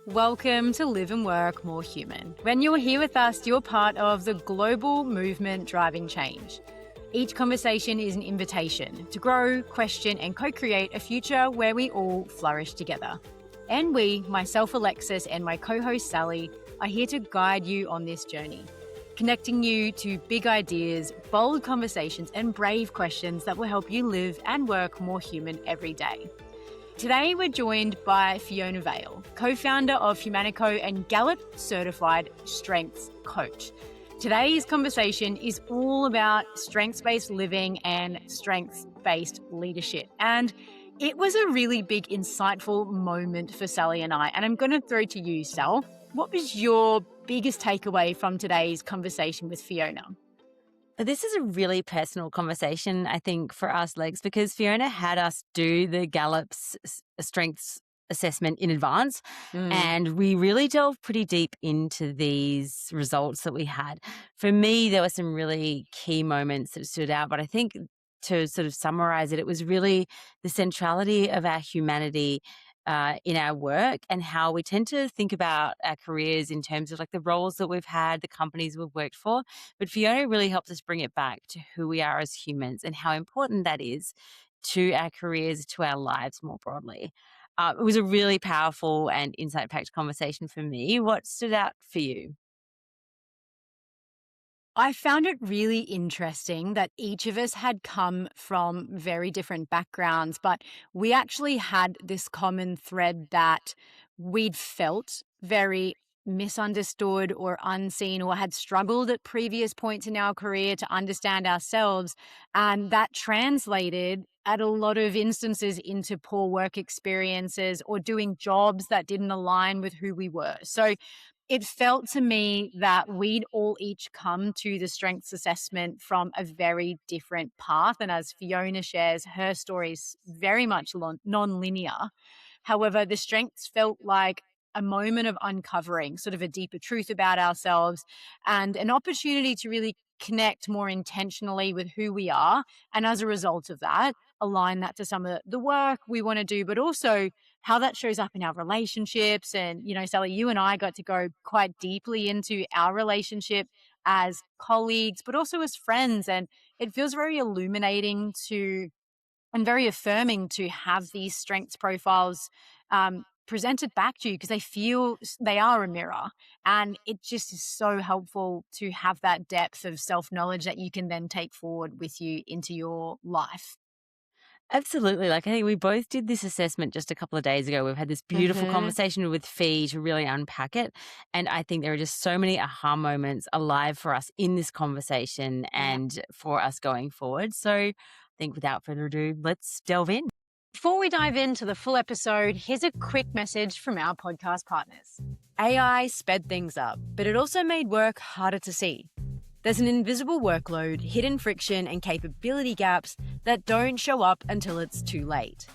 Welcome to Live and Work More Human. When you're here with us, you're part of the global movement driving change. Each conversation is an invitation to grow, question, and co-create a future where we all flourish together. And we, myself Alexis, and my co-host Sally, are here to guide you on this journey, connecting you to big ideas, bold conversations, and brave questions that will help you live and work more human every day. Today, we're joined by Fiona Vale, co-founder of Humanico and Gallup certified strengths coach. Today's conversation is all about strengths-based living and strengths-based leadership. And it was a really big, insightful moment for Sally and I. And I'm going to throw to you, Sal. What was your biggest takeaway from today's conversation with Fiona? This is a really personal conversation, I think, for us, Legs, because Fiona had us do the Gallup's strengths assessment in advance, and we really delved pretty deep into these results that we had. For me, there were some really key moments that stood out, but I think to sort of summarize it, it was really the centrality of our humanity in our work and how we tend to think about our careers in terms of like the roles that we've had, the companies we've worked for. But Fiona really helped us bring it back to who we are as humans and how important that is to our careers, to our lives more broadly. It was a really powerful and insight-packed conversation for me. What stood out for you? I found it really interesting that each of us had come from very different backgrounds, but we actually had this common thread that we'd felt very misunderstood or unseen or had struggled at previous points in our career to understand ourselves. And that translated at a lot of instances into poor work experiences or doing jobs that didn't align with who we were. So it felt to me that we'd all each come to the strengths assessment from a very different path. And as Fiona shares, her story is very much non-linear. However, the strengths felt like a moment of uncovering sort of a deeper truth about ourselves and an opportunity to really connect more intentionally with who we are. And as a result of that, align that to some of the work we want to do, but also how that shows up in our relationships. And, you know, Sally, you and I got to go quite deeply into our relationship as colleagues, but also as friends. And it feels very illuminating to and very affirming to have these strengths profiles presented back to you because they are a mirror. And it just is so helpful to have that depth of self-knowledge that you can then take forward with you into your life. Absolutely. Like I think we both did this assessment just a couple of days ago. We've had this beautiful conversation with Fee to really unpack it. And I think there are just so many aha moments alive for us in this conversation and for us going forward. So I think without further ado, let's delve in. Before we dive into the full episode, here's a quick message from our podcast partners. AI sped things up, but it also made work harder to see. There's an invisible workload, hidden friction, and capability gaps that don't show up until it's too late.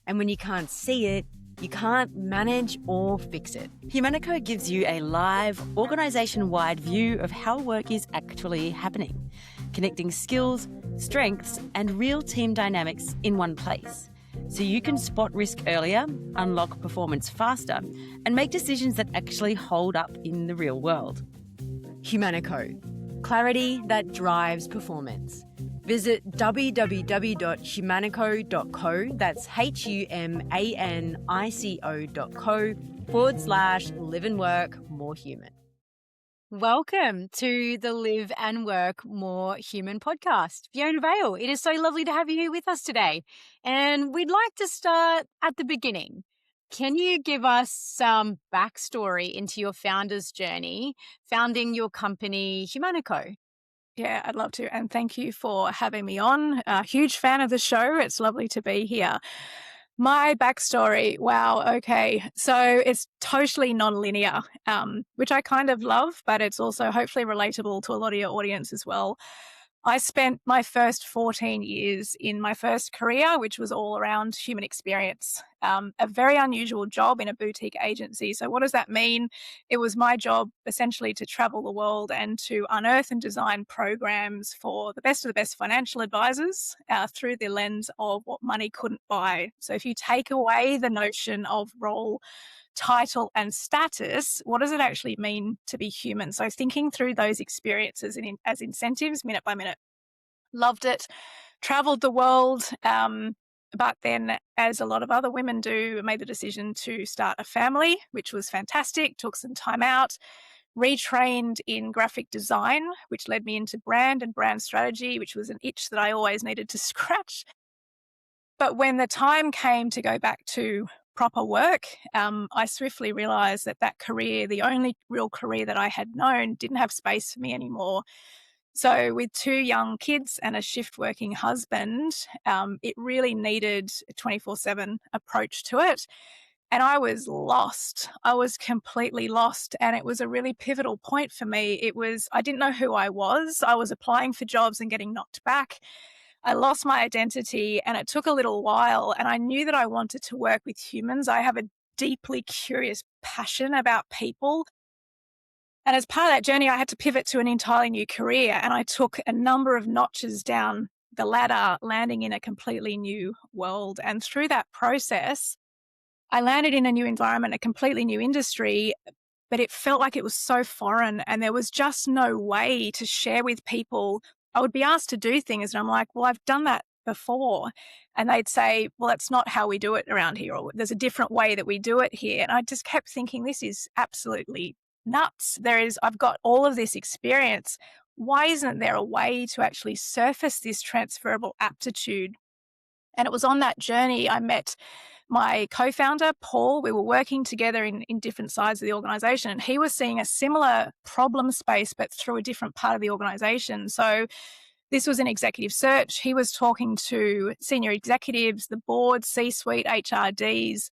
And when you can't see it, you can't manage or fix it. Humanico gives you a live, organisation-wide view of how work is actually happening, connecting skills, strengths, and real team dynamics in one place. So you can spot risk earlier, unlock performance faster, and make decisions that actually hold up in the real world. Humanico. Clarity that drives performance. Visit www.humanico.co, that's humanico.co/live and work more human. Welcome to the Live and Work More Human podcast. Fiona Vale, it is so lovely to have you here with us today. And we'd like to start at the beginning. Can you give us some backstory into your founder's journey, founding your company, Humanico? Yeah, I'd love to. And thank you for having me on. A huge fan of the show. It's lovely to be here. My backstory, wow, okay. So it's totally non-linear, which I kind of love, but it's also hopefully relatable to a lot of your audience as well. I spent my first 14 years in my first career, which was all around human experience. a very unusual job in a boutique agency. So what does that mean? It was my job essentially to travel the world and to unearth and design programs for the best of the best financial advisors through the lens of what money couldn't buy. So if you take away the notion of role, title, and status, what does it actually mean to be human? So thinking through those experiences as incentives, minute by minute. Loved it, traveled the world, but then, as a lot of other women do, made the decision to start a family, which was fantastic, took some time out, retrained in graphic design, which led me into brand and brand strategy, which was an itch that I always needed to scratch. But when the time came to go back to proper work, I swiftly realized that career, the only real career that I had known, didn't have space for me anymore. So, with 2 young kids and a shift working husband, it really needed a 24/7 approach to it. And I was lost. I was completely lost. And it was a really pivotal point for me. I didn't know who I was. I was applying for jobs and getting knocked back. I lost my identity, and it took a little while. And I knew that I wanted to work with humans. I have a deeply curious passion about people. And as part of that journey, I had to pivot to an entirely new career, and I took a number of notches down the ladder, landing in a completely new world. And through that process, I landed in a new environment, a completely new industry, but it felt like it was so foreign, and there was just no way to share with people. I would be asked to do things, and I'm like, well, I've done that before. And they'd say, well, that's not how we do it around here, or there's a different way that we do it here. And I just kept thinking, this is absolutely nuts. I've got all of this experience. Why isn't there a way to actually surface this transferable aptitude? And it was on that journey I met my co-founder, Paul. We were working together in different sides of the organization, and he was seeing a similar problem space, but through a different part of the organization. So this was an executive search. He was talking to senior executives, the board, C-suite, HRDs,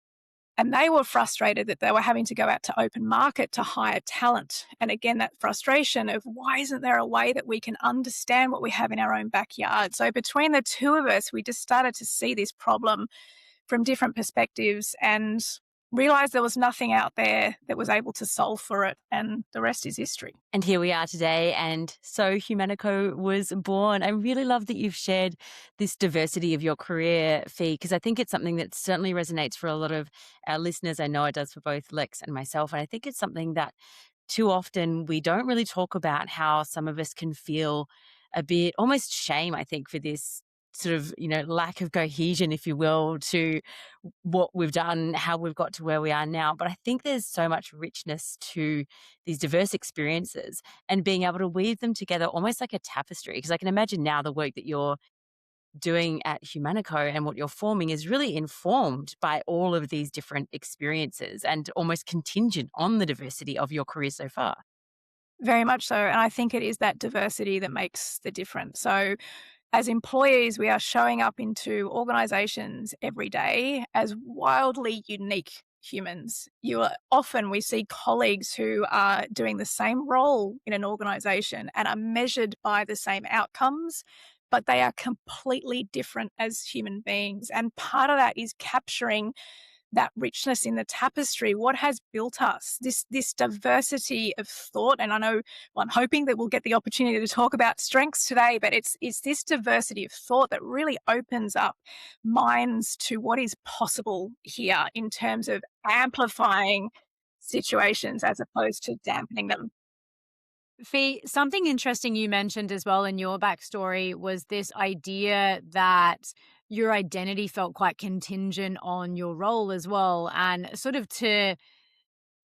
and they were frustrated that they were having to go out to open market to hire talent. And again, that frustration of why isn't there a way that we can understand what we have in our own backyard? So between the two of us, we just started to see this problem from different perspectives and realized there was nothing out there that was able to solve for it. And the rest is history. And here we are today. And so Humanico was born. I really love that you've shared this diversity of your career, Fee, because I think it's something that certainly resonates for a lot of our listeners. I know it does for both Lex and myself. And I think it's something that too often we don't really talk about, how some of us can feel a bit almost shame, I think, for this sort of, lack of cohesion, if you will, to what we've done, how we've got to where we are now. But I think there's so much richness to these diverse experiences and being able to weave them together almost like a tapestry. Because I can imagine now the work that you're doing at Humanico and what you're forming is really informed by all of these different experiences and almost contingent on the diversity of your career so far. Very much so. And I think it is that diversity that makes the difference. So as employees, we are showing up into organizations every day as wildly unique humans. We see colleagues who are doing the same role in an organization and are measured by the same outcomes, but they are completely different as human beings. And part of that is capturing that richness in the tapestry, what has built us, this diversity of thought. And I know, well, I'm hoping that we'll get the opportunity to talk about strengths today, but it's this diversity of thought that really opens up minds to what is possible here in terms of amplifying situations as opposed to dampening them. Fee, something interesting you mentioned as well in your backstory was this idea that your identity felt quite contingent on your role as well. And sort of to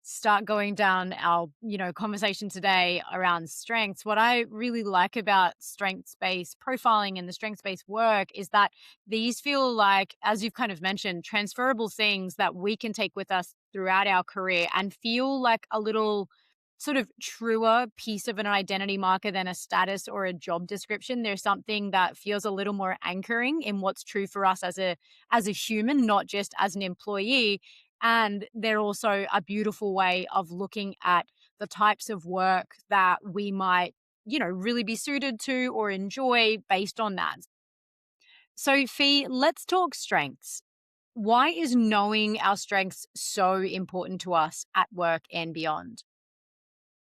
start going down our, conversation today around strengths, what I really like about strengths-based profiling and the strengths-based work is that these feel like, as you've kind of mentioned, transferable things that we can take with us throughout our career and feel like a little sort of truer piece of an identity marker than a status or a job description. There's something that feels a little more anchoring in what's true for us as a human, not just as an employee. And they're also a beautiful way of looking at the types of work that we might, really be suited to or enjoy based on that. So, Fee, let's talk strengths. why is knowing our strengths so important to us at work and beyond?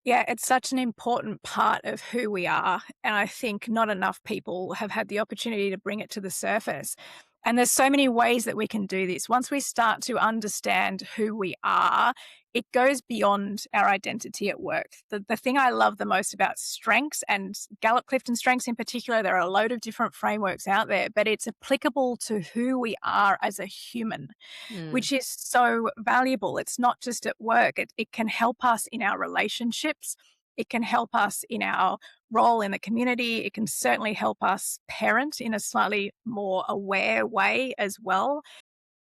Yeah, it's such an important part of who we are. And I think not enough people have had the opportunity to bring it to the surface. And there's so many ways that we can do this. Once we start to understand who we are, it goes beyond our identity at work. The thing I love the most about strengths and Gallup CliftonStrengths in particular, there are a load of different frameworks out there, but it's applicable to who we are as a human, Mm, which is so valuable. It's not just at work, it can help us in our relationships. It can help us in our role in the community. It can certainly help us parent in a slightly more aware way as well.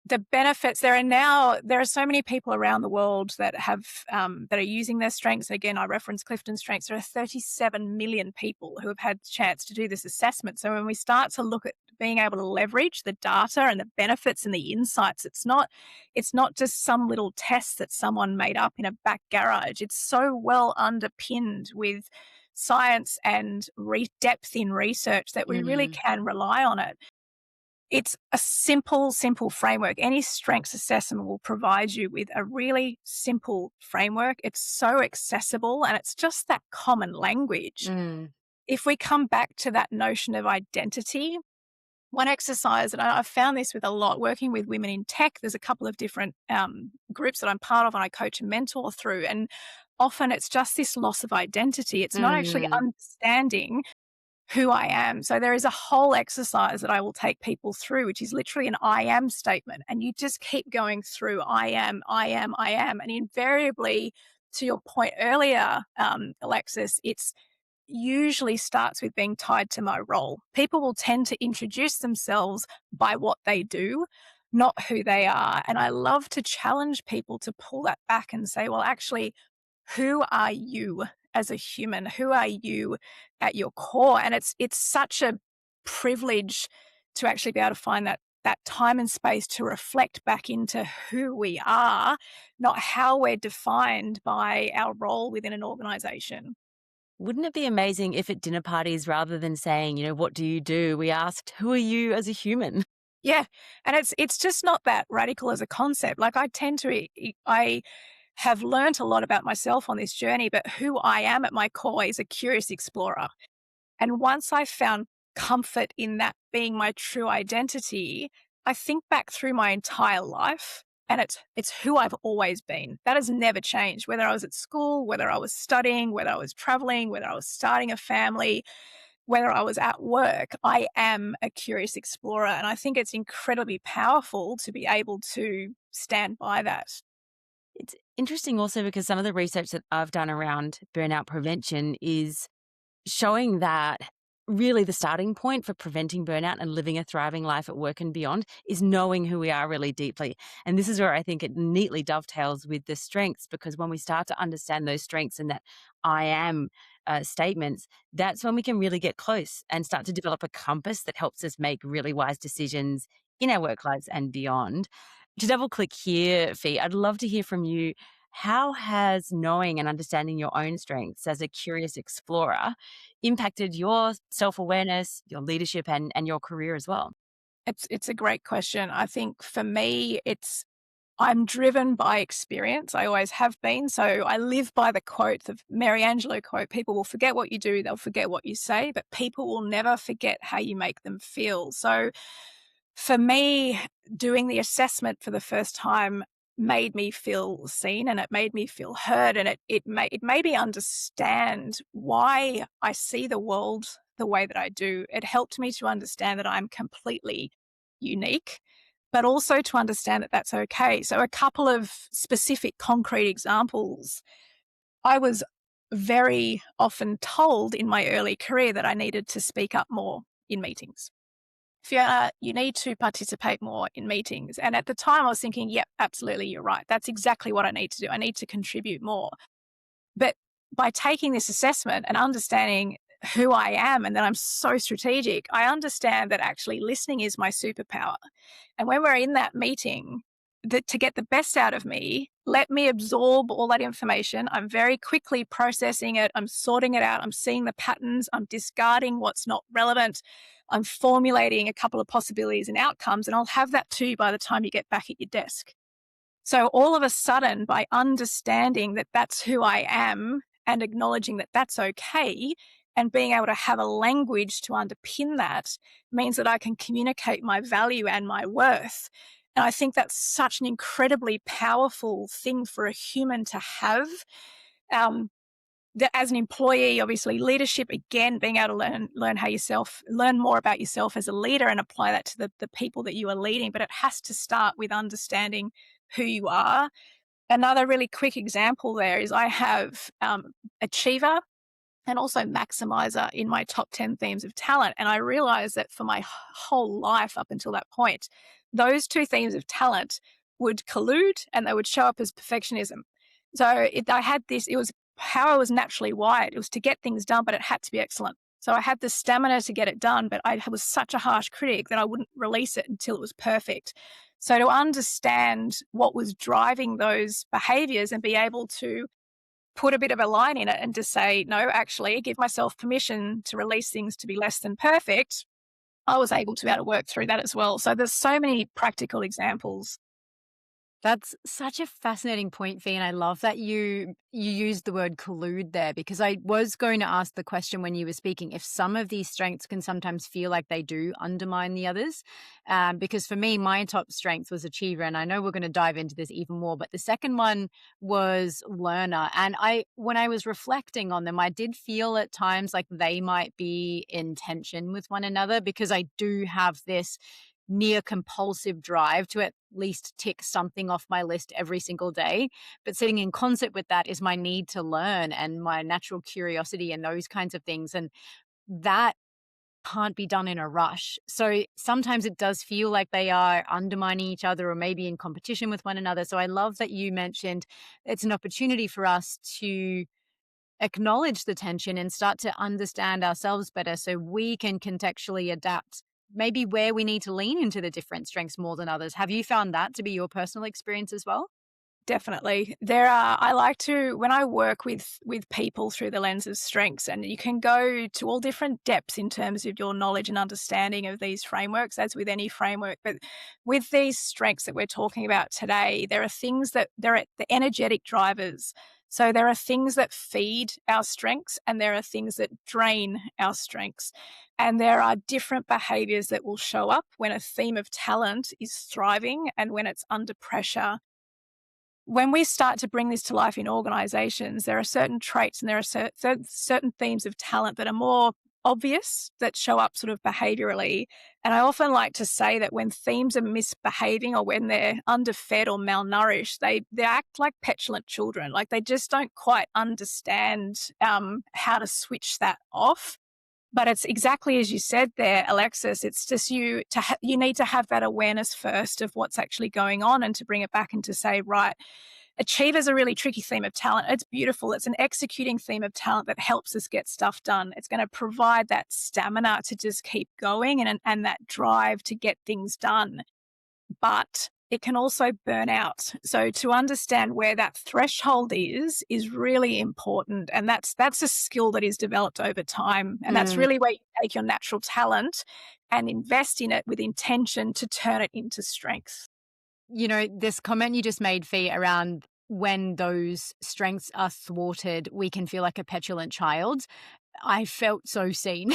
The benefits there are so many people around the world that have that are using their strengths. Again, I reference Clifton Strengths. There are 37 million people who have had a chance to do this assessment. So when we start to look at being able to leverage the data and the benefits and the insights, it's not just some little test that someone made up in a back garage. It's so well underpinned with science and depth in research that we really mm, can rely on it. It's a simple framework. Any strengths assessment will provide you with a really simple framework. It's so accessible and it's just that common language. mm, If we come back to that notion of identity, one exercise, and I've found this with a lot working with women in tech, there's a couple of different groups that I'm part of and I coach and mentor through. And often it's just this loss of identity. It's not actually mm, understanding who I am. So there is a whole exercise that I will take people through, which is literally an I am statement. And you just keep going through I am, I am, I am. And invariably, to your point earlier, Alexis, it's usually starts with being tied to my role. People will tend to introduce themselves by what they do, not who they are. And I love to challenge people to pull that back and say, well, actually, who are you as a human? Who are you at your core? And it's such a privilege to actually be able to find that time and space to reflect back into who we are, not how we're defined by our role within an organization. Wouldn't it be amazing if at dinner parties, rather than saying, what do you do, we asked, who are you as a human? Yeah, and it's just not that radical as a concept. Like I have learnt a lot about myself on this journey, but who I am at my core is a curious explorer. And once I found comfort in that being my true identity, I think back through my entire life and it's who I've always been. That has never changed, whether I was at school, whether I was studying, whether I was traveling, whether I was starting a family, whether I was at work. I am a curious explorer. And I think it's incredibly powerful to be able to stand by that. It's interesting also because some of the research that I've done around burnout prevention is showing that really the starting point for preventing burnout and living a thriving life at work and beyond is knowing who we are really deeply. And this is where I think it neatly dovetails with the strengths, because when we start to understand those strengths and that I am statements, that's when we can really get close and start to develop a compass that helps us make really wise decisions in our work lives and beyond. To double click here, Fee, I'd love to hear from you. How has knowing and understanding your own strengths as a curious explorer impacted your self-awareness, your leadership, and your career as well? It's a great question. I think for me, I'm driven by experience. I always have been. So I live by the quote, the Mary Angelou quote: people will forget what you do, they'll forget what you say, but people will never forget how you make them feel. So for me, doing the assessment for the first time made me feel seen and it made me feel heard, and it made me understand why I see the world the way that I do. It helped me to understand that I'm completely unique, but also to understand that that's okay. So a couple of specific concrete examples. I was very often told in my early career that I needed to speak up more in meetings. Fiona, you need to participate more in meetings. And at the time, I was thinking, yep, absolutely, you're right. That's exactly what I need to do. I need to contribute more. But by taking this assessment and understanding who I am and that I'm so strategic, I understand that actually listening is my superpower. And when we're in that meeting, to get the best out of me, let me absorb all that information. I'm very quickly processing it. I'm sorting it out. I'm seeing the patterns. I'm discarding what's not relevant. I'm formulating a couple of possibilities and outcomes, and I'll have that too by the time you get back at your desk. So all of a sudden, by understanding that that's who I am and acknowledging that that's okay, and being able to have a language to underpin that means that I can communicate my value and my worth. And I think that's such an incredibly powerful thing for a human to have. As an employee, obviously, leadership, again, being able to learn more about yourself as a leader and apply that to the people that you are leading. But it has to start with understanding who you are. Another really quick example there is I have achiever and also maximizer in my top 10 themes of talent. And I realized that for my whole life up until that point, those two themes of talent would collude and they would show up as perfectionism. So I had this, it was how I was naturally wired. It was to get things done, but it had to be excellent. So I had the stamina to get it done, but I was such a harsh critic that I wouldn't release it until it was perfect. So to understand what was driving those behaviors and be able to put a bit of a line in it and to say, no, actually give myself permission to release things to be less than perfect, I was able to be able to work through that as well. So there's so many practical examples. That's such a fascinating point, Fee, and I love that you used the word collude there, because I was going to ask the question when you were speaking if some of these strengths can sometimes feel like they do undermine the others. Because for me, my top strength was achiever, and I know we're going to dive into this even more, but the second one was learner. And when I was reflecting on them, I did feel at times like they might be in tension with one another, because I do have this near compulsive drive to at least tick something off my list every single day. But sitting in concert with that is my need to learn and my natural curiosity and those kinds of things. And that can't be done in a rush. So sometimes it does feel like they are undermining each other or maybe in competition with one another. So I love that you mentioned it's an opportunity for us to acknowledge the tension and start to understand ourselves better so we can contextually adapt maybe where we need to lean into the different strengths more than others. Have you found that to be your personal experience as well? Definitely. I like to, when I work with people through the lens of strengths, and you can go to all different depths in terms of your knowledge and understanding of these frameworks, as with any framework. But with these strengths that we're talking about today, there are things that they're the energetic drivers. So there are things that feed our strengths and there are things that drain our strengths. And there are different behaviors that will show up when a theme of talent is thriving and when it's under pressure. When we start to bring this to life in organizations, there are certain traits and there are certain themes of talent that are more obvious, that show up sort of behaviorally. And I often like to say that when themes are misbehaving or when they're underfed or malnourished, they act like petulant children. Like they just don't quite understand how to switch that off. But it's exactly as you said there, Alexis. It's just you need to have that awareness first of what's actually going on and to bring it back and to say, right, Achiever's a really tricky theme of talent. It's beautiful. It's an executing theme of talent that helps us get stuff done. It's going to provide that stamina to just keep going and that drive to get things done. But it can also burn out. So to understand where that threshold is really important. And that's a skill that is developed over time. And that's really where you take your natural talent and invest in it with intention to turn it into strength. You know, this comment you just made, Fee, around when those strengths are thwarted, we can feel like a petulant child. I felt so seen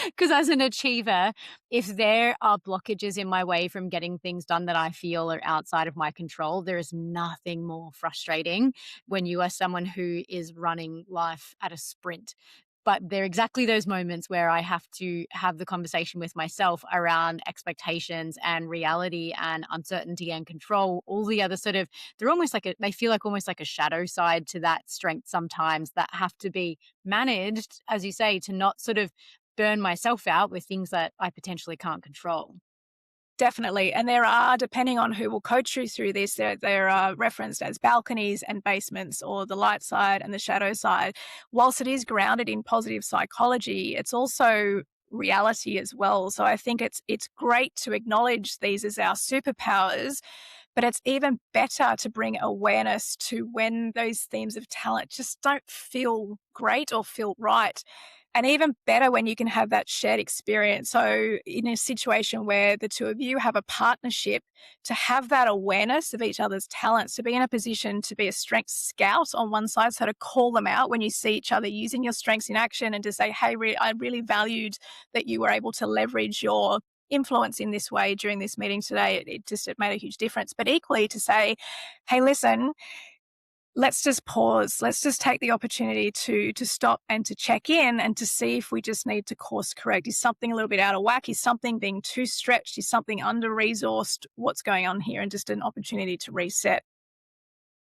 because as an achiever, if there are blockages in my way from getting things done that I feel are outside of my control, there is nothing more frustrating when you are someone who is running life at a sprint. But they're exactly those moments where I have to have the conversation with myself around expectations and reality and uncertainty and control, all the other sort of, they feel like almost like a shadow side to that strength sometimes that have to be managed, as you say, to not sort of burn myself out with things that I potentially can't control. Definitely. And there are, depending on who will coach you through this, there are referenced as balconies and basements, or the light side and the shadow side. Whilst it is grounded in positive psychology, it's also reality as well. So I think it's great to acknowledge these as our superpowers, But it's even better to bring awareness to when those themes of talent just don't feel great or feel right. And even better when you can have that shared experience. So, in a situation where the two of you have a partnership, to have that awareness of each other's talents, to be in a position to be a strengths scout on one side, so to call them out when you see each other using your strengths in action and to say, hey, I really valued that you were able to leverage your influence in this way during this meeting today. It made a huge difference. But equally to say, hey, listen, let's just pause. Let's just take the opportunity to stop and to check in and to see if we just need to course correct. Is something a little bit out of whack? Is something being too stretched? Is something under-resourced? What's going on here? And just an opportunity to reset.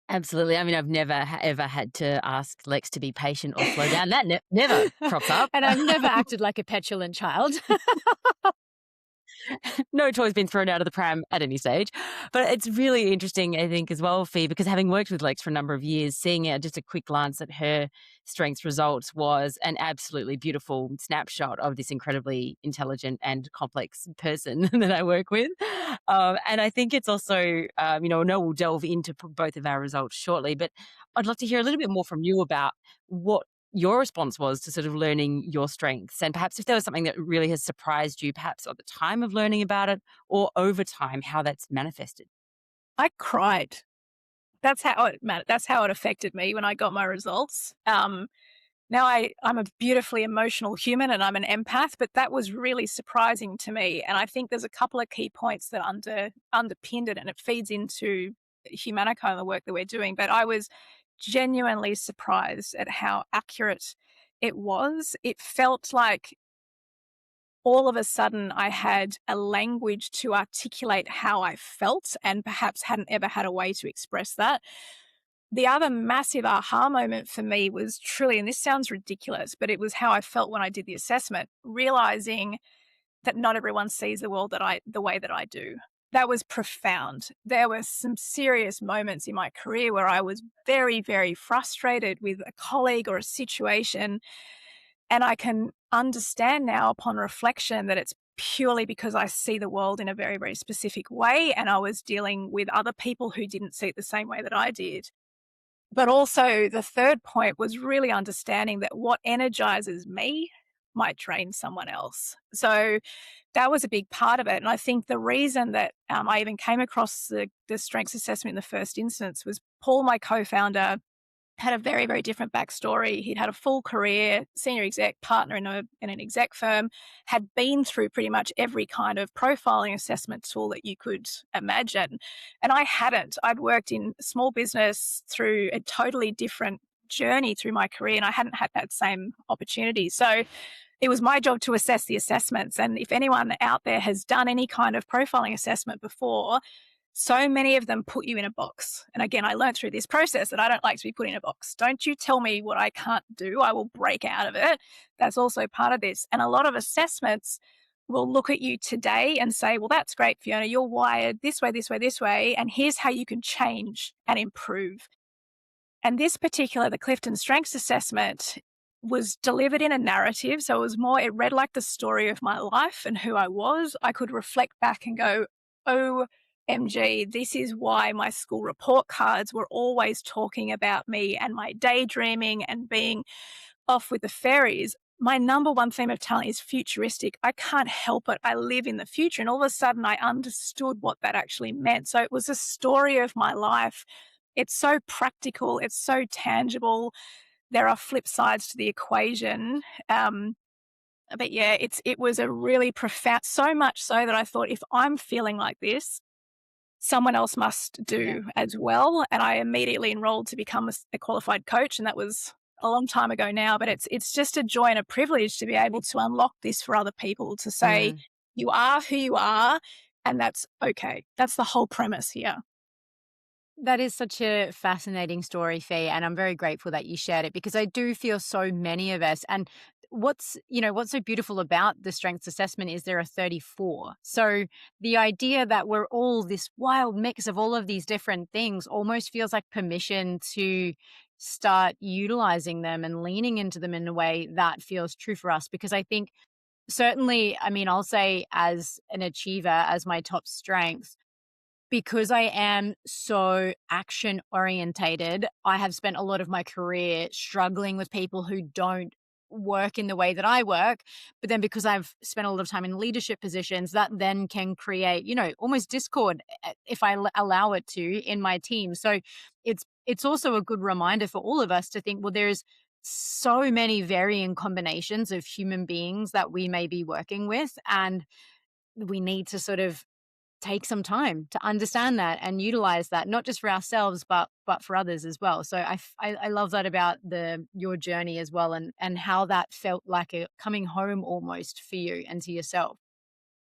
Absolutely. I mean, I've never ever had to ask Lex to be patient or slow down. That never crops up. And I've never acted like a petulant child. No toy's been thrown out of the pram at any stage. But it's really interesting, I think, as well, Fee, because having worked with Lex for a number of years, seeing just a quick glance at her strengths results was an absolutely beautiful snapshot of this incredibly intelligent and complex person that I work with. And I think it's also, I know we'll delve into both of our results shortly, but I'd love to hear a little bit more from you about what your response was to sort of learning your strengths, and perhaps if there was something that really has surprised you, perhaps at the time of learning about it or over time, how that's manifested. I cried. That's how it affected me when I got my results. Now I'm a beautifully emotional human and I'm an empath, but that was really surprising to me. And I think there's a couple of key points that underpinned it, and it feeds into Humanico and the work that we're doing. But I was genuinely surprised at how accurate it was. It felt like all of a sudden I had a language to articulate how I felt and perhaps hadn't ever had a way to express that. The other massive aha moment for me was truly, and this sounds ridiculous, but it was how I felt when I did the assessment, realizing that not everyone sees the world the way that I do. That was profound. There were some serious moments in my career where I was very, very frustrated with a colleague or a situation. And I can understand now upon reflection that it's purely because I see the world in a very, very specific way. And I was dealing with other people who didn't see it the same way that I did. But also the third point was really understanding that what energizes me might drain someone else. So that was a big part of it. And I think the reason that I even came across the strengths assessment in the first instance was Paul, my co-founder, had a very, very different backstory. He'd had a full career, senior exec, partner in an exec firm, had been through pretty much every kind of profiling assessment tool that you could imagine. And I hadn't. I'd worked in small business through a totally different journey through my career, and I hadn't had that same opportunity. So it was my job to assess the assessments. And if anyone out there has done any kind of profiling assessment before, so many of them put you in a box. And again, I learned through this process that I don't like to be put in a box. Don't you tell me what I can't do. I will break out of it. That's also part of this. And a lot of assessments will look at you today and say, well, that's great, Fiona. You're wired this way, this way, this way. And here's how you can change and improve. And this particular, the CliftonStrengths assessment, was delivered in a narrative. So it read like the story of my life and who I was. I could reflect back and go, OMG, this is why my school report cards were always talking about me and my daydreaming and being off with the fairies. My number one theme of talent is futuristic. I can't help it. I live in the future. And all of a sudden I understood what that actually meant. So it was a story of my life. It's so practical. It's so tangible. There are flip sides to the equation. But yeah, it was a really profound, so much so that I thought, if I'm feeling like this, someone else must do as well. And I immediately enrolled to become a qualified coach. And that was a long time ago now, but it's just a joy and a privilege to be able to unlock this for other people, to say, you are who you are, and that's okay. That's the whole premise here. That is such a fascinating story, Fee, and I'm very grateful that you shared it, because I do feel so many of us, and what's so beautiful about the strengths assessment is there are 34. So the idea that we're all this wild mix of all of these different things almost feels like permission to start utilizing them and leaning into them in a way that feels true for us. Because I think certainly, I mean, I'll say as an achiever, as my top strength, because I am so action orientated, I have spent a lot of my career struggling with people who don't work in the way that I work. But then because I've spent a lot of time in leadership positions, that then can create, almost discord if I allow it to in my team. So it's also a good reminder for all of us to think, well, there's so many varying combinations of human beings that we may be working with, and we need to sort of take some time to understand that and utilize that, not just for ourselves but for others as well. So I love that about your journey as well, and how that felt like a coming home almost for you and to yourself.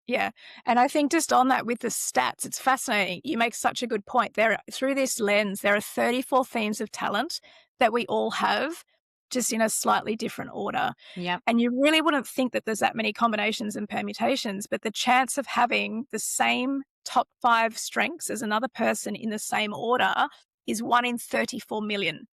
Yeah. And I think just on that with the stats, it's fascinating. You make such a good point. Through this lens, there are 34 themes of talent that we all have, just in a slightly different order. Yeah. And you really wouldn't think that there's that many combinations and permutations, but the chance of having the same top 5 strengths as another person in the same order is 1 in 34 million.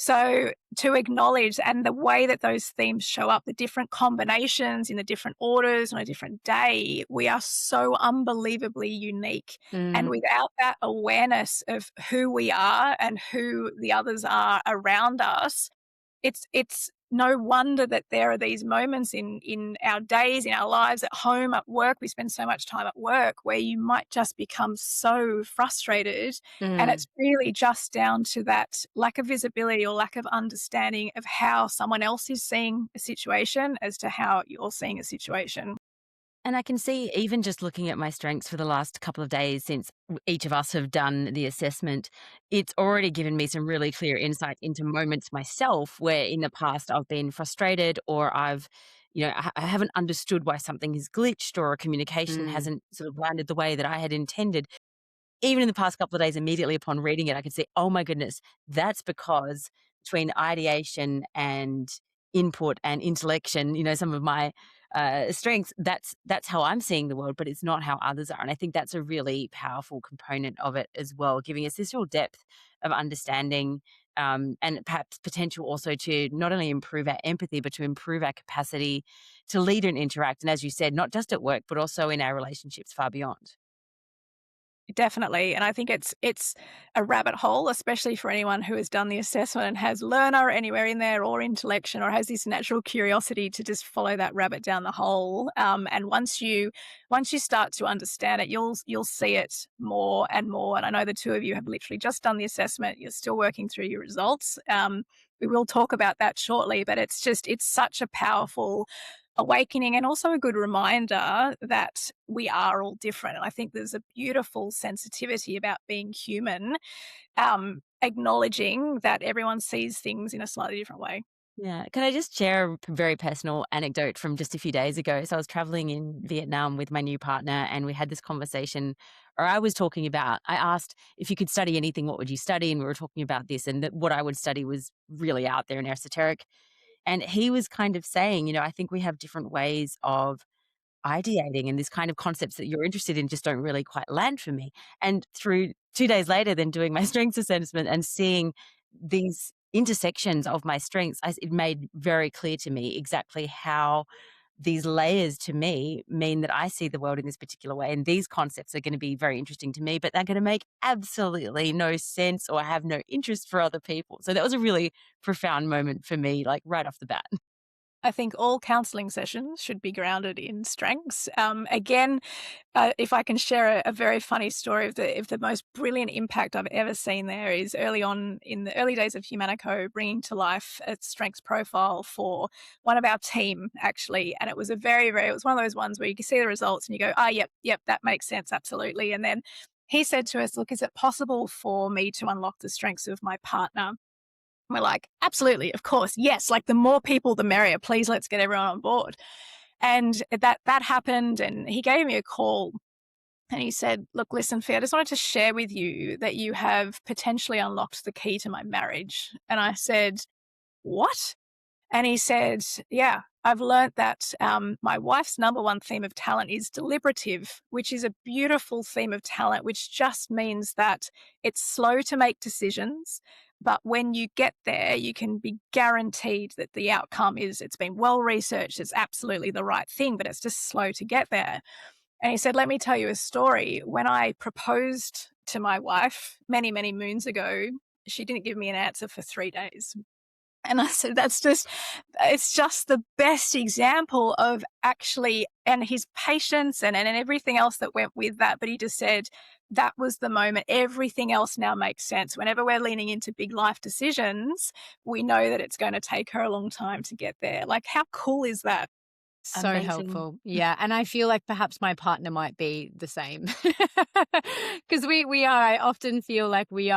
So to acknowledge, and the way that those themes show up, the different combinations in the different orders on a different day, we are so unbelievably unique. And without that awareness of who we are and who the others are around us, it's no wonder that there are these moments in our days, in our lives, at home, at work. We spend so much time at work where you might just become so frustrated. And it's really just down to that lack of visibility or lack of understanding of how someone else is seeing a situation as to how you're seeing a situation. And I can see, even just looking at my strengths for the last couple of days since each of us have done the assessment, it's already given me some really clear insight into moments myself where in the past I've been frustrated, or I haven't understood why something has glitched, or a communication hasn't sort of landed the way that I had intended. Even in the past couple of days, immediately upon reading it, I could see, oh my goodness, that's because between ideation and input and intellection, some of my strengths, that's how I'm seeing the world, but it's not how others are. And I think that's a really powerful component of it as well, giving us this real depth of understanding, and perhaps potential also to not only improve our empathy, but to improve our capacity to lead and interact. And as you said, not just at work, but also in our relationships far beyond. Definitely. And I think it's a rabbit hole, especially for anyone who has done the assessment and has learner anywhere in there, or intellection, or has this natural curiosity to just follow that rabbit down the hole. And once you start to understand it, you'll see it more and more. And I know the two of you have literally just done the assessment. You're still working through your results. We will talk about that shortly, but it's such a powerful awakening, and also a good reminder that we are all different. And I think there's a beautiful sensitivity about being human, acknowledging that everyone sees things in a slightly different way. Yeah. Can I just share a very personal anecdote from just a few days ago? So I was traveling in Vietnam with my new partner, and we had this conversation, or I asked, if you could study anything, what would you study? And we were talking about this, and that what I would study was really out there and esoteric. And he was kind of saying, I think we have different ways of ideating, and this kind of concepts that you're interested in just don't really quite land for me. And through 2 days later, then doing my strengths assessment and seeing these intersections of my strengths, it made very clear to me exactly how these layers to me mean that I see the world in this particular way. And these concepts are going to be very interesting to me, but they're going to make absolutely no sense or have no interest for other people. So that was a really profound moment for me, like right off the bat. I think all counselling sessions should be grounded in strengths. Again, if I can share a very funny story of the most brilliant impact I've ever seen there, is early on in the early days of Humanico, bringing to life a strengths profile for one of our team, actually. And it was it was one of those ones where you can see the results and you go, yep, that makes sense, absolutely. And then he said to us, look, is it possible for me to unlock the strengths of my partner? We're like, absolutely, of course, yes. Like, the more people, the merrier. Please, let's get everyone on board. And that happened, and he gave me a call, and he said, look, listen, Fee, I just wanted to share with you that you have potentially unlocked the key to my marriage. And I said, what? And he said, yeah, I've learnt that my wife's number one theme of talent is deliberative, which is a beautiful theme of talent, which just means that it's slow to make decisions. But when you get there, you can be guaranteed that the outcome it's been well researched, it's absolutely the right thing, but it's just slow to get there. And he said, let me tell you a story. When I proposed to my wife many, many moons ago, she didn't give me an answer for 3 days. And I said, it's just the best example of actually, and his patience and everything else that went with that. But he just said, that was the moment. Everything else now makes sense. Whenever we're leaning into big life decisions, we know that it's going to take her a long time to get there. Like, how cool is that? So Amazing. helpful. Yeah. And I feel like perhaps my partner might be the same. Because I often feel like we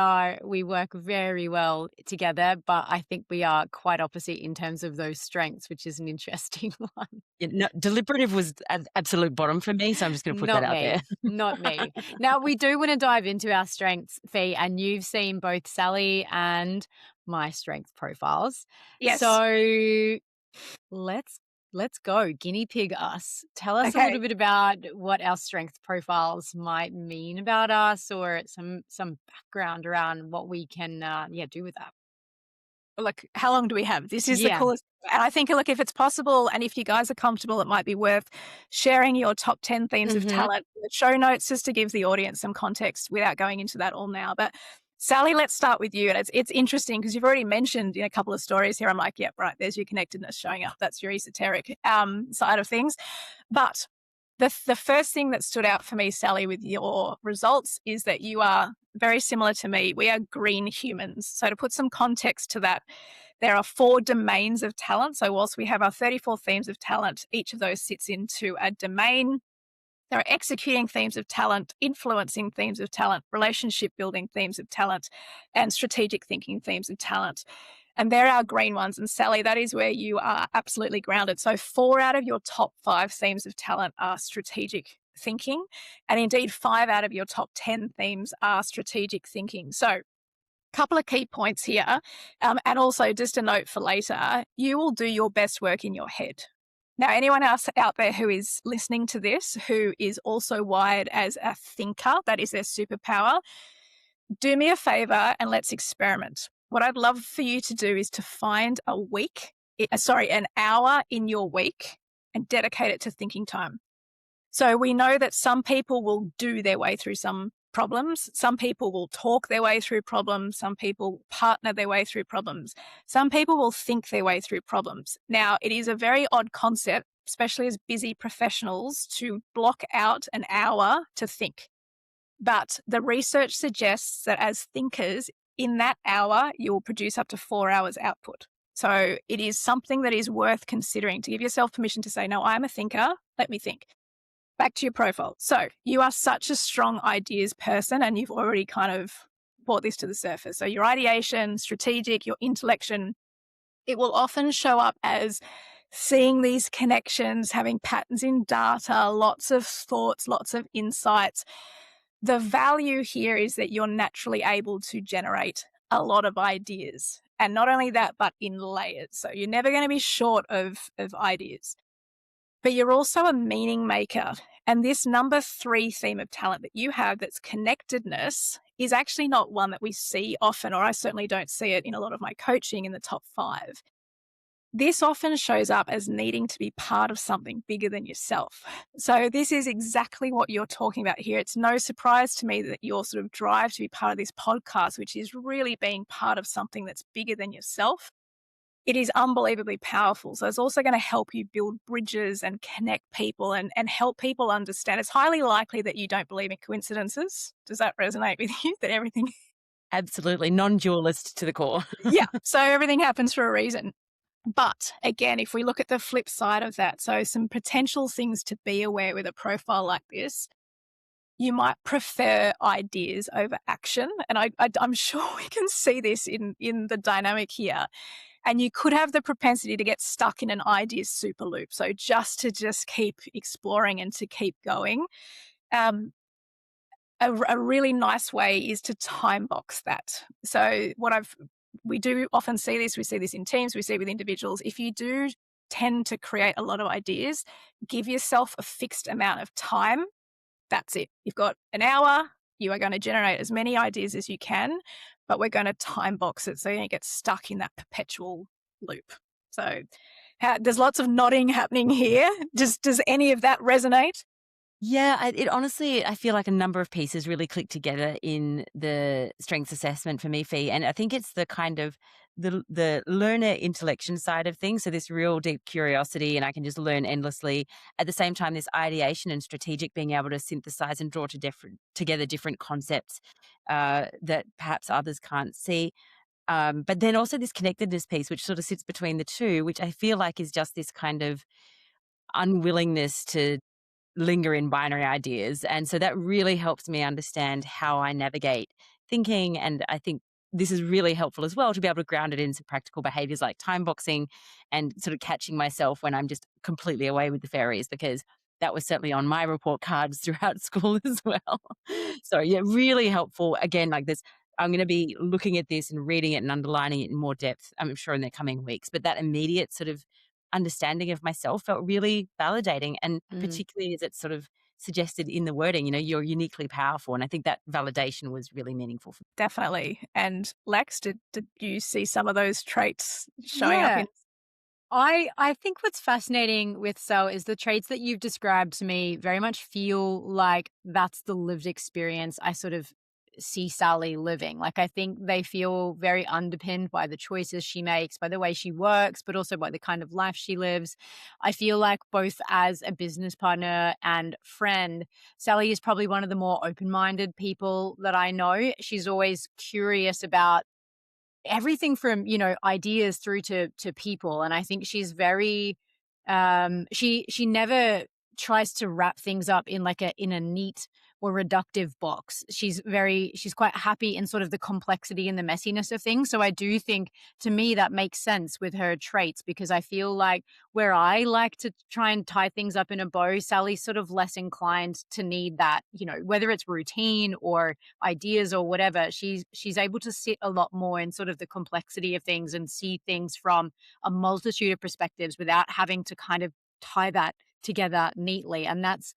work very well together, but I think we are quite opposite in terms of those strengths, which is an interesting one. Yeah, no, deliberative was an absolute bottom for me, so I'm just going to put that out there. Not me. Now, we do want to dive into our strengths, Fee, and you've seen both Sally and my strength profiles. Yes. So let's go. Guinea pig us. Tell us a little bit about what our strength profiles might mean about us, or some background around what we can do with that. Look, how long do we have? This is the coolest. And I think, look, if it's possible and if you guys are comfortable, it might be worth sharing your top 10 themes of talent in the show notes, just to give the audience some context without going into that all now. But Sally, let's start with you. And it's interesting because you've already mentioned in a couple of stories here. I'm like, yep, right, there's your connectedness showing up. That's your esoteric side of things. But the first thing that stood out for me, Sally, with your results is that you are very similar to me. We are green humans. So to put some context to that, there are 4 domains of talent. So whilst we have our 34 themes of talent, each of those sits into a domain. There are executing themes of talent, influencing themes of talent, relationship building themes of talent, and strategic thinking themes of talent. And they're our green ones. And Sally, that is where you are absolutely grounded. So 4 out of your top 5 themes of talent are strategic thinking. And indeed, 5 out of your top 10 themes are strategic thinking. So couple of key points here. And also just a note for later, you will do your best work in your head. Now, anyone else out there who is listening to this, who is also wired as a thinker, that is their superpower, do me a favor and let's experiment. What I'd love for you to do is to find an hour in your week and dedicate it to thinking time. So we know that some people will do their way through some problems. Some people will talk their way through problems. Some people partner their way through problems. Some people will think their way through problems. Now, it is a very odd concept, especially as busy professionals, to block out an hour to think. But the research suggests that as thinkers, in that hour, you will produce up to 4 hours output. So it is something that is worth considering, to give yourself permission to say, no, I'm a thinker. Let me think. Back to your profile. So you are such a strong ideas person, and you've already kind of brought this to the surface. So your ideation, strategic, your intellection, it will often show up as seeing these connections, having patterns in data, lots of thoughts, lots of insights. The value here is that you're naturally able to generate a lot of ideas. And not only that, but in layers. So you're never going to be short of ideas. But you're also a meaning maker. And this number 3 theme of talent that you have, that's connectedness, is actually not one that we see often, or I certainly don't see it in a lot of my coaching in the top 5. This often shows up as needing to be part of something bigger than yourself. So this is exactly what you're talking about here. It's no surprise to me that your sort of drive to be part of this podcast, which is really being part of something that's bigger than yourself, it is unbelievably powerful. So it's also going to help you build bridges and connect people and help people understand. It's highly likely that you don't believe in coincidences. Does that resonate with you? That everything... Absolutely. Non-dualist to the core. Yeah. So everything happens for a reason. But again, if we look at the flip side of that, so some potential things to be aware with a profile like this, you might prefer ideas over action. And I'm sure we can see this in the dynamic here. And you could have the propensity to get stuck in an ideas super loop. So just keep exploring and to keep going. A really nice way is to time box that. So we do often see this. We see this in teams. We see it with individuals. If you do tend to create a lot of ideas, give yourself a fixed amount of time. That's it. You've got an hour. You are going to generate as many ideas as you can, but we're going to time box it so you don't get stuck in that perpetual loop. So there's lots of nodding happening here. Does any of that resonate? Yeah, it honestly, I feel like a number of pieces really click together in the strengths assessment for me, Fee. And I think it's the kind of the learner intellection side of things. So this real deep curiosity, and I can just learn endlessly. At the same time, this ideation and strategic, being able to synthesize and draw together different concepts that perhaps others can't see. But then also this connectedness piece, which sort of sits between the two, which I feel like is just this kind of unwillingness to linger in binary ideas. And so that really helps me understand how I navigate thinking. And I think this is really helpful as well to be able to ground it in some practical behaviors like time boxing and sort of catching myself when I'm just completely away with the fairies, because that was certainly on my report cards throughout school as well. So yeah, really helpful. Again, like this, I'm going to be looking at this and reading it and underlining it in more depth, I'm sure, in the coming weeks. But that immediate sort of understanding of myself felt really validating, and particularly as it's sort of suggested in the wording, you're uniquely powerful. And I think that validation was really meaningful for me. Definitely. And Lex, did you see some of those traits showing up Yeah. in? I think what's fascinating with Sel is the traits that you've described to me very much feel like that's the lived experience I sort of see Sally living. Like, I think they feel very underpinned by the choices she makes, by the way she works, but also by the kind of life she lives. I feel like both as a business partner and friend, Sally is probably one of the more open-minded people that I know. She's always curious about everything from, ideas through to people. And I think she's very she never tries to wrap things up in a neat or reductive box. She's quite happy in sort of the complexity and the messiness of things. So I do think, to me, that makes sense with her traits, because I feel like where I like to try and tie things up in a bow, Sally's sort of less inclined to need that, whether it's routine or ideas or whatever. She's able to sit a lot more in sort of the complexity of things and see things from a multitude of perspectives without having to kind of tie that together neatly. And that's,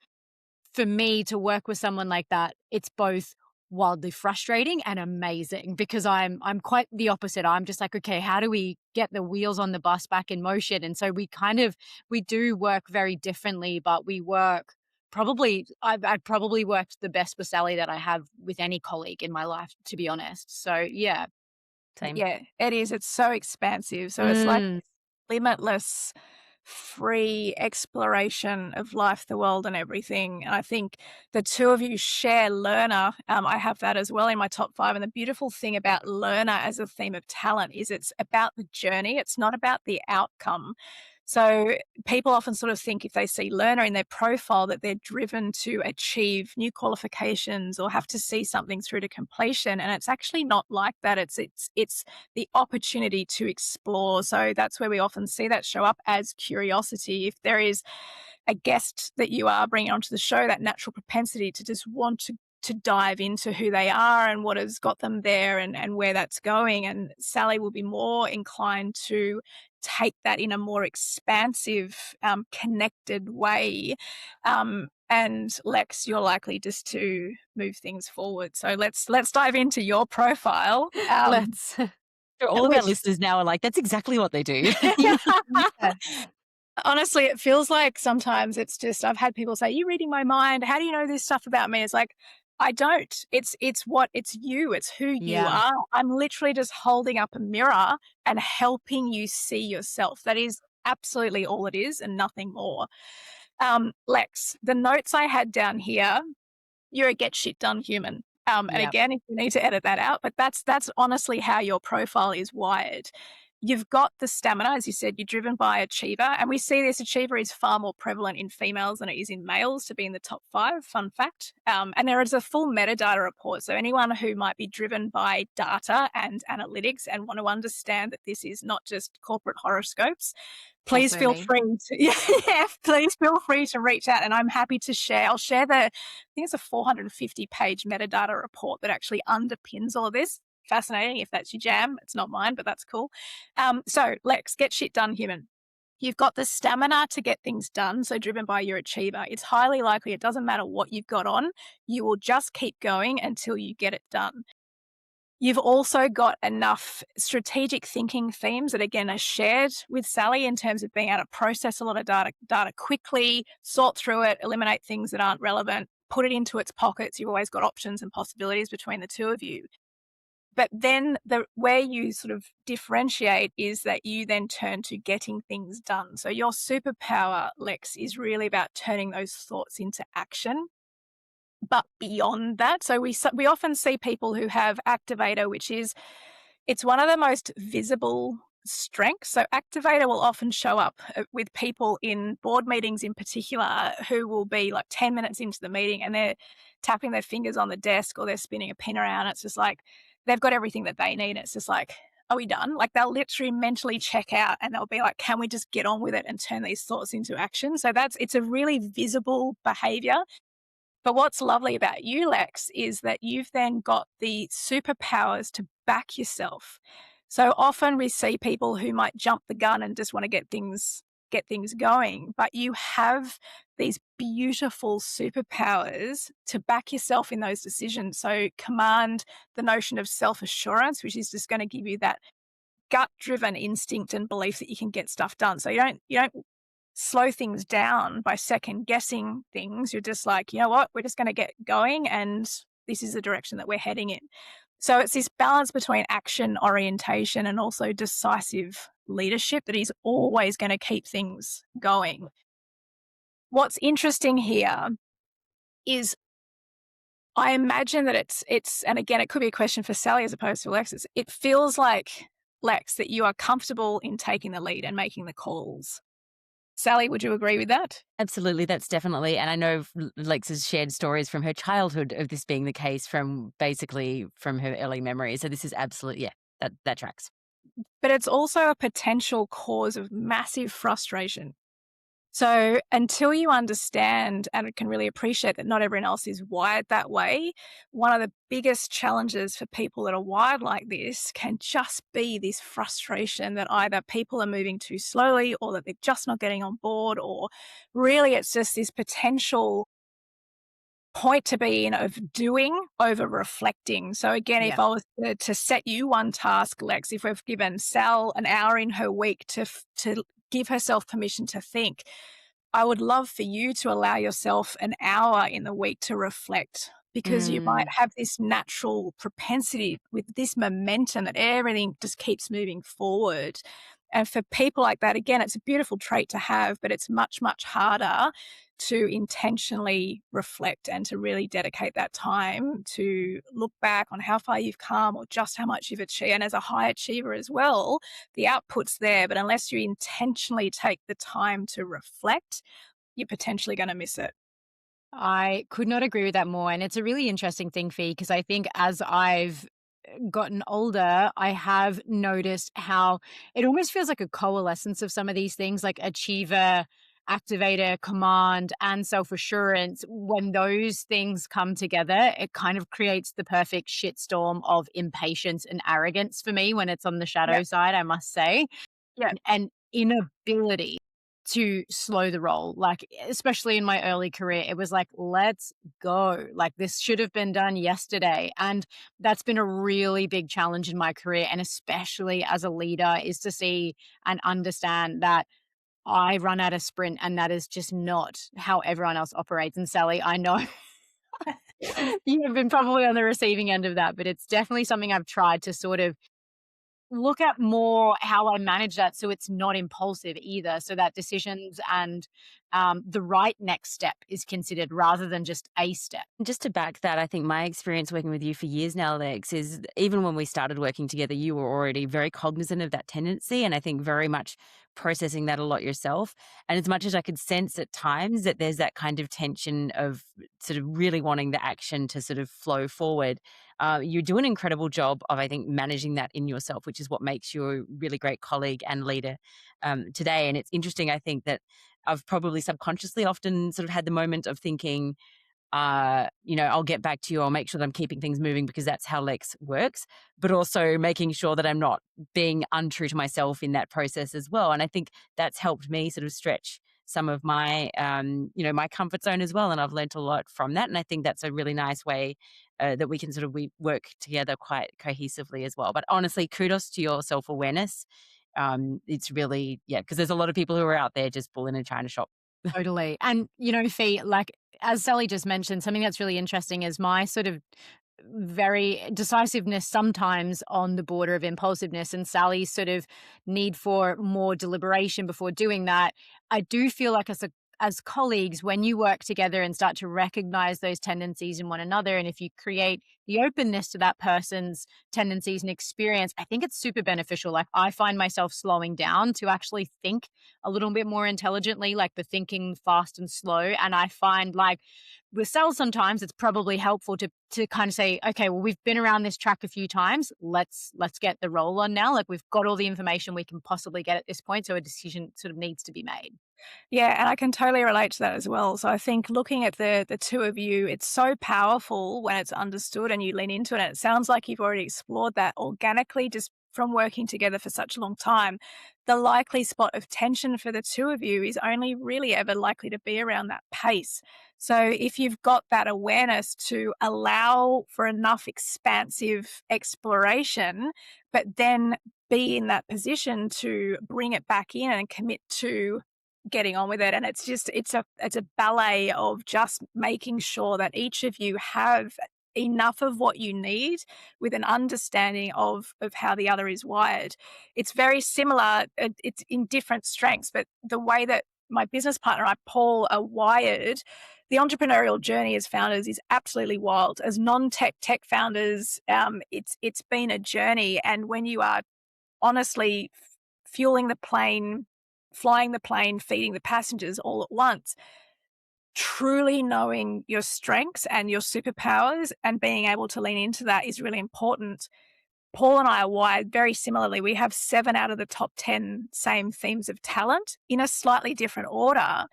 for me, to work with someone like that, it's both wildly frustrating and amazing, because I'm quite the opposite. I'm just like, okay, how do we get the wheels on the bus back in motion? And so we do work very differently, but we work probably I've probably worked the best with Sally that I have with any colleague in my life, to be honest. So yeah. Same. Yeah, it is. It's so expansive. So it's like Mm. limitless, free exploration of life, the world, and everything. And I think the two of you share learner. I have that as well in my top 5. And the beautiful thing about learner as a theme of talent is it's about the journey. It's not about the outcome. So people often sort of think, if they see learner in their profile, that they're driven to achieve new qualifications or have to see something through to completion. And it's actually not like that. It's the opportunity to explore. So that's where we often see that show up as curiosity. If there is a guest that you are bringing onto the show, that natural propensity to just want to dive into who they are and what has got them there and where that's going. And Sally will be more inclined to take that in a more expansive, connected way. And Lex, you're likely just to move things forward. So let's dive into your profile. Let's. Sure, all of our Which listeners now are like, that's exactly what they do. Yeah. honestly, it feels like sometimes it's just, I've had people say, "You reading my mind? How do you know this stuff about me?" It's like, I don't. It's you. It's who you Yeah. are. I'm literally just holding up a mirror and helping you see yourself. That is absolutely all it is and nothing more. Lex, the notes I had down here, you're a get shit done human. And Yep. again, if you need to edit that out, but that's honestly how your profile is wired. You've got the stamina, as you said, you're driven by achiever. And we see this achiever is far more prevalent in females than it is in males to be in the top 5, fun fact. And there is a full metadata report. So anyone who might be driven by data and analytics and want to understand that this is not just corporate horoscopes, please Also feel me. free to, yeah, please feel free to reach out, and I'm happy to share. I'll share I think it's a 450-page metadata report that actually underpins all of this. Fascinating if that's your jam. It's not mine, but that's cool. So Lex, get shit done, human. You've got the stamina to get things done, so driven by your achiever. It's highly likely, it doesn't matter what you've got on, you will just keep going until you get it done. You've also got enough strategic thinking themes that, again, are shared with Sally in terms of being able to process a lot of data quickly, sort through it, eliminate things that aren't relevant, put it into its pockets. You've always got options and possibilities between the two of you. But then where you sort of differentiate is that you then turn to getting things done. So your superpower, Lex, is really about turning those thoughts into action. But beyond that, so we often see people who have activator, which is, it's one of the most visible strengths. So activator will often show up with people in board meetings in particular, who will be like 10 minutes into the meeting and they're tapping their fingers on the desk or they're spinning a pin around. It's just like they've got everything that they need. It's just like, are we done? Like they'll literally mentally check out and they'll be like, can we just get on with it and turn these thoughts into action? So it's a really visible behavior. But what's lovely about you, Lex, is that you've then got the superpowers to back yourself. So often we see people who might jump the gun and just want to get things going, but you have these beautiful superpowers to back yourself in those decisions. So command the notion of self-assurance, which is just going to give you that gut-driven instinct and belief that you can get stuff done. So you don't slow things down by second guessing things. You're just like, you know what, we're just going to get going and this is the direction that we're heading in. So it's this balance between action orientation and also decisive leadership that is always going to keep things going. What's interesting here is I imagine that it's and again, it could be a question for Sally as opposed to Alexis. It feels like, Lex, that you are comfortable in taking the lead and making the calls. Sally, would you agree with that? Absolutely, that's definitely, and I know Lex has shared stories from her childhood of this being the case from her early memories. So this is absolutely, yeah, that tracks. But it's also a potential cause of massive frustration. So until you understand and can really appreciate that not everyone else is wired that way, one of the biggest challenges for people that are wired like this can just be this frustration that either people are moving too slowly or that they're just not getting on board, or really it's just this potential point to be in of doing over reflecting. So again, if I was to set you one task, Lex, if we've given Sal an hour in her week to give herself permission to think, I would love for you to allow yourself an hour in the week to reflect, because you might have this natural propensity with this momentum that everything just keeps moving forward. And for people like that, again, it's a beautiful trait to have, but it's much, much harder to intentionally reflect and to really dedicate that time to look back on how far you've come or just how much you've achieved. And as a high achiever as well, the output's there, but unless you intentionally take the time to reflect, you're potentially going to miss it. I could not agree with that more. And it's a really interesting thing, Fee, because I think as I've gotten older, I have noticed how it almost feels like a coalescence of some of these things, like achiever, activator, command, and self-assurance. When those things come together, it kind of creates the perfect shitstorm of impatience and arrogance for me when it's on the shadow side, I must say. Yeah. And inability to slow the roll, like especially in my early career, it was like, let's go, like this should have been done yesterday. And that's been a really big challenge in my career, and especially as a leader, is to see and understand that I run at a sprint, and that is just not how everyone else operates. And Sally, I know you have been probably on the receiving end of that, but it's definitely something I've tried to sort of look at more how I manage that, so it's not impulsive either, so that decisions and the right next step is considered rather than just a step. Just to back that, I think my experience working with you for years now, Lex, is even when we started working together, you were already very cognizant of that tendency, and I think very much processing that a lot yourself. And as much as I could sense at times that there's that kind of tension of sort of really wanting the action to sort of flow forward, you do an incredible job of, I think, managing that in yourself, which is what makes you a really great colleague and leader today. And it's interesting, I think, that I've probably subconsciously often sort of had the moment of thinking, I'll get back to you. I'll make sure that I'm keeping things moving because that's how Lex works, but also making sure that I'm not being untrue to myself in that process as well. And I think that's helped me sort of stretch some of my, my comfort zone as well. And I've learned a lot from that. And I think that's a really nice way that we can we work together quite cohesively as well. But honestly, kudos to your self-awareness. It's really, because there's a lot of people who are out there just pulling and trying to shop. Totally. And, Fee, like as Sally just mentioned, something that's really interesting is my sort of very decisiveness sometimes on the border of impulsiveness, and Sally's sort of need for more deliberation before doing that. I do feel like as colleagues, when you work together and start to recognize those tendencies in one another, and if you create the openness to that person's tendencies and experience, I think it's super beneficial. Like I find myself slowing down to actually think a little bit more intelligently, like the thinking fast and slow. And I find like with Sal, sometimes it's probably helpful to kind of say, okay, well, we've been around this track a few times. Let's get the roll on now. Like we've got all the information we can possibly get at this point. So a decision sort of needs to be made. Yeah, and I can totally relate to that as well. So I think looking at the two of you, it's so powerful when it's understood and you lean into it. And it sounds like you've already explored that organically just from working together for such a long time. The likely spot of tension for the two of you is only really ever likely to be around that pace. So if you've got that awareness to allow for enough expansive exploration, but then be in that position to bring it back in and commit to getting on with it. And it's a ballet of just making sure that each of you have enough of what you need with an understanding of how the other is wired. It's very similar. It's in different strengths, but the way that my business partner and I, Paul, are wired, the entrepreneurial journey as founders is absolutely wild. As non-tech founders, it's been a journey. And when you are honestly fueling the plane, flying the plane, feeding the passengers all at once, truly knowing your strengths and your superpowers and being able to lean into that is really important. Paul and I are wired very similarly. We have 7 out of the top 10 same themes of talent in a slightly different order,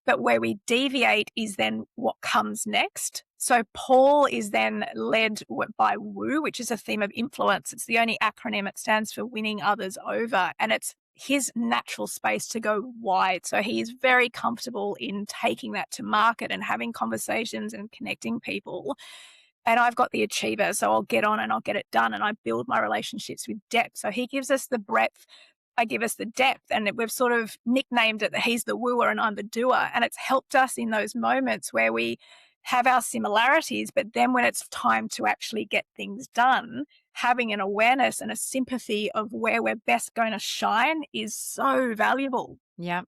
but where we deviate is then what comes next. So Paul is then led by WOO, which is a theme of influence. It's the only acronym. It stands for winning others over. And it's his natural space to go wide. So he is very comfortable in taking that to market and having conversations and connecting people. And I've got the achiever, so I'll get on and I'll get it done, and I build my relationships with depth. So he gives us the breadth, I give us the depth, and we've sort of nicknamed it that he's the wooer and I'm the doer. And it's helped us in those moments where we have our similarities, but then when it's time to actually get things done, having an awareness and a sympathy of where we're best going to shine is so valuable. Yeah.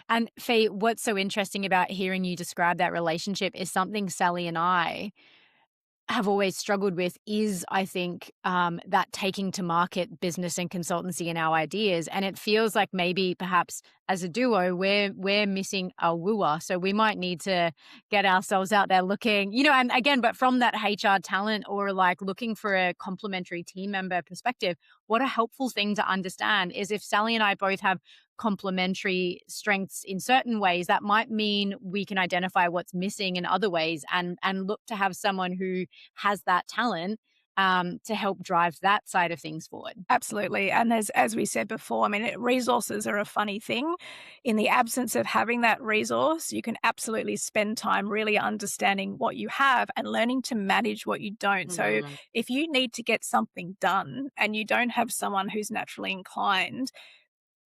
And Faye, what's so interesting about hearing you describe that relationship is something Sally and I have always struggled with is, I think, that taking to market business and consultancy and our ideas. And it feels like maybe perhaps as a duo, we're missing a wooer. So we might need to get ourselves out there looking, and again, but from that HR talent or like looking for a complementary team member perspective, what a helpful thing to understand is if Sally and I both have complementary strengths in certain ways, that might mean we can identify what's missing in other ways and look to have someone who has that talent to help drive that side of things forward. Absolutely. And as we said before, I mean, resources are a funny thing. In the absence of having that resource, you can absolutely spend time really understanding what you have and learning to manage what you don't. Mm-hmm. So if you need to get something done and you don't have someone who's naturally inclined,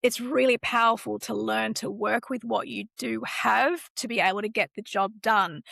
it's really powerful to learn to work with what you do have to be able to get the job done.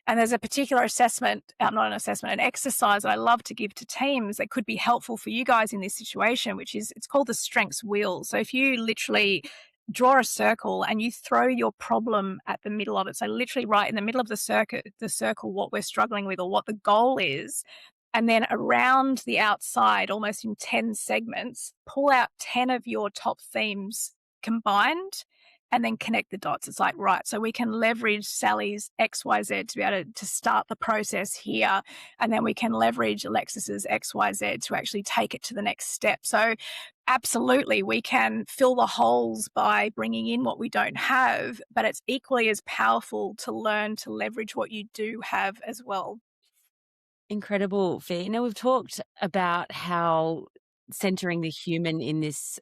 And there's a particular assessment, not an assessment, an exercise that I love to give to teams that could be helpful for you guys in this situation, which is, it's called the strengths wheel. So if you literally draw a circle and you throw your problem at the middle of it, so literally right in the middle of the circle, what we're struggling with or what the goal is, and then around the outside, almost in 10 segments, pull out 10 of your top themes combined and then connect the dots. It's like, right, so we can leverage Sally's XYZ to be able to start the process here. And then we can leverage Alexis's XYZ to actually take it to the next step. So absolutely, we can fill the holes by bringing in what we don't have, but it's equally as powerful to learn to leverage what you do have as well. Incredible, Fee. We've talked about how centering the human in this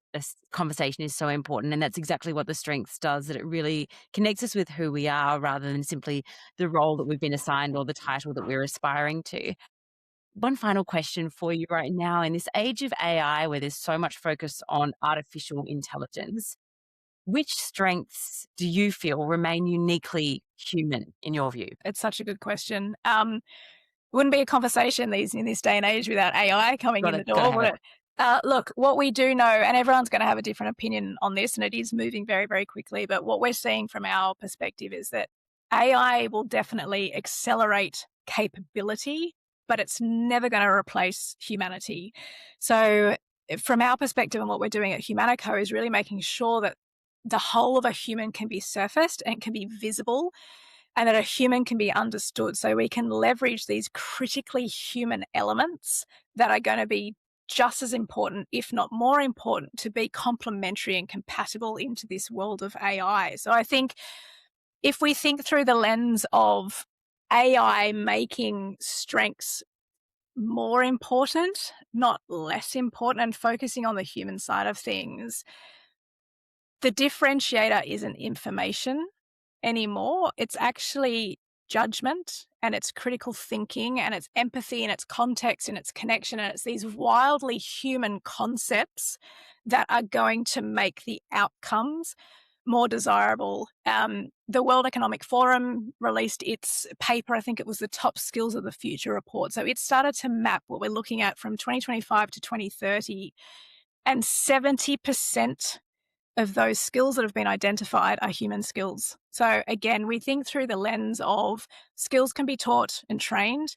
conversation is so important. And that's exactly what the strengths does, that it really connects us with who we are rather than simply the role that we've been assigned or the title that we're aspiring to. One final question for you right now. In this age of AI, where there's so much focus on artificial intelligence, which strengths do you feel remain uniquely human in your view? It's such a good question. Wouldn't be a conversation in this day and age without AI coming in the door, would it? Look, what we do know, and everyone's going to have a different opinion on this, and it is moving very, very quickly, but what we're seeing from our perspective is that AI will definitely accelerate capability, but it's never going to replace humanity. So from our perspective and what we're doing at Humanico is really making sure that the whole of a human can be surfaced and can be visible, and that a human can be understood, so we can leverage these critically human elements that are going to be just as important, if not more important, to be complementary and compatible into this world of AI. So I think if we think through the lens of AI making strengths more important, not less important, and focusing on the human side of things, the differentiator isn't information anymore. It's actually judgment, and it's critical thinking, and it's empathy, and it's context, and it's connection, and it's these wildly human concepts that are going to make the outcomes more desirable. The World Economic Forum released its paper, I think it was the Top Skills of the Future report. So it started to map what we're looking at from 2025 to 2030, and 70% of those skills that have been identified are human skills. So again, we think through the lens of skills can be taught and trained,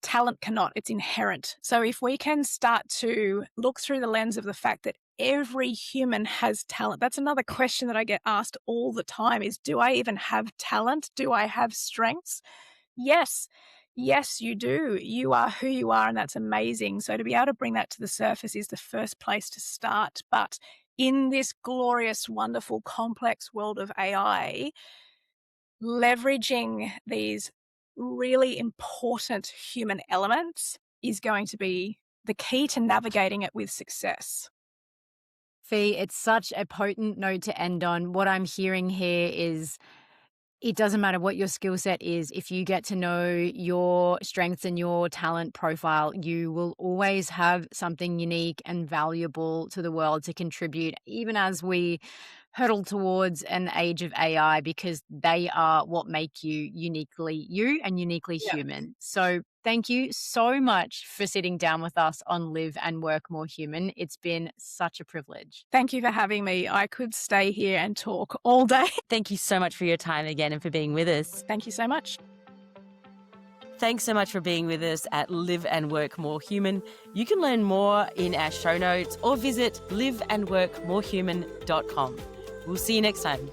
talent cannot, it's inherent. So if we can start to look through the lens of the fact that every human has talent, that's another question that I get asked all the time is, do I even have talent? Do I have strengths? Yes. Yes, you do. You are who you are, and that's amazing. So to be able to bring that to the surface is the first place to start. But in this glorious, wonderful, complex world of AI, leveraging these really important human elements is going to be the key to navigating it with success. Fee, it's such a potent note to end on. What I'm hearing here is it doesn't matter what your skill set is. If you get to know your strengths and your talent profile, you will always have something unique and valuable to the world to contribute, even as we hurtle towards an age of AI, because they are what make you uniquely you and uniquely human. So thank you so much for sitting down with us on Live and Work More Human. It's been such a privilege. Thank you for having me. I could stay here and talk all day. Thank you so much for your time again and for being with us. Thank you so much. Thanks so much for being with us at Live and Work More Human. You can learn more in our show notes or visit liveandworkmorehuman.com. We'll see you next time.